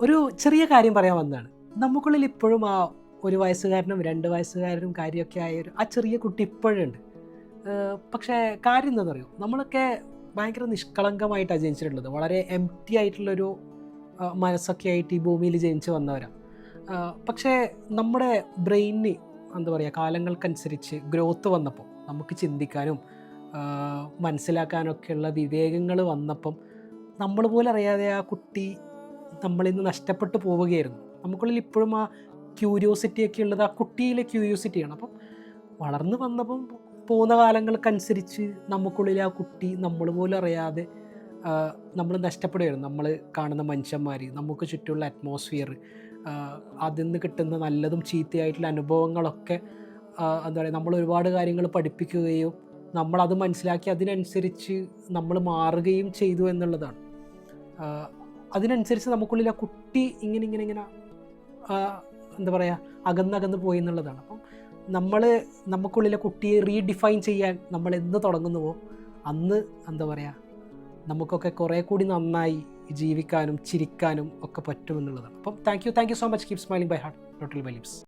ഒരു ചെറിയ കാര്യം പറയാൻ വന്നതാണ്. നമുക്കുള്ളിൽ ഇപ്പോഴും ആ 1 വയസ്സുകാരനും 2 വയസ്സുകാരനും കാര്യമൊക്കെ ആയൊരു ആ ചെറിയ കുട്ടി ഇപ്പോഴുണ്ട്. പക്ഷേ കാര്യം എന്താണെന്ന് അറിയോ? നമ്മളൊക്കെ ഭയങ്കര നിഷ്കളങ്കമായിട്ടാണ് ജനിച്ചിട്ടുള്ളത്. വളരെ എംപ്റ്റി ആയിട്ടുള്ളൊരു മനസ്സൊക്കെ ആയിട്ട് ഈ ഭൂമിയിൽ ജനിച്ച് വന്നവരാണ്. പക്ഷേ നമ്മുടെ ബ്രെയിനിന് എന്താ പറയുക, കാലങ്ങൾക്കനുസരിച്ച് ഗ്രോത്ത് വന്നപ്പോൾ നമുക്ക് ചിന്തിക്കാനും മനസ്സിലാക്കാനൊക്കെയുള്ള വിവേകങ്ങൾ വന്നപ്പം നമ്മൾ പോലും അറിയാതെ ആ കുട്ടി നമ്മളിൽ നിന്ന് നഷ്ടപ്പെട്ടു പോവുകയായിരുന്നു. നമുക്കുള്ളിൽ ഇപ്പോഴും ആ ക്യൂരിയോസിറ്റിയൊക്കെ ഉള്ളത് ആ കുട്ടിയിലെ ക്യൂരിയോസിറ്റിയാണ്. അപ്പം വളർന്നു വന്നപ്പം പോകുന്ന കാലങ്ങൾക്കനുസരിച്ച് നമുക്കുള്ളിൽ ആ കുട്ടി നമ്മൾ പോലും അറിയാതെ നമ്മൾ നഷ്ടപ്പെടുകയായിരുന്നു. നമ്മൾ കാണുന്ന മനുഷ്യന്മാർ, നമുക്ക് ചുറ്റുമുള്ള അറ്റ്മോസ്ഫിയർ, അതിൽ നിന്ന് കിട്ടുന്ന നല്ലതും ചീത്തയായിട്ടുള്ള അനുഭവങ്ങളൊക്കെ എന്താ പറയുക, നമ്മൾ ഒരുപാട് കാര്യങ്ങൾ പഠിപ്പിക്കുകയും നമ്മളത് മനസ്സിലാക്കി അതിനനുസരിച്ച് നമ്മൾ മാറുകയും ചെയ്തു എന്നുള്ളതാണ്. അതിനനുസരിച്ച് നമുക്കുള്ളിൽ ആ കുട്ടി ഇങ്ങനെ എന്താ പറയുക, അകന്നകന്ന് പോയി എന്നുള്ളതാണ്. അപ്പം നമുക്കുള്ളിലെ കുട്ടിയെ റീഡിഫൈൻ ചെയ്യാൻ നമ്മൾ എന്ന് തുടങ്ങുന്നുവോ അന്ന് എന്താ പറയുക, നമുക്കൊക്കെ കുറേ കൂടി നന്നായി ജീവിക്കാനും ചിരിക്കാനും ഒക്കെ പറ്റുമെന്നുള്ളതാണ്. അപ്പം thank you so much. Keep smiling by heart. Total by lips.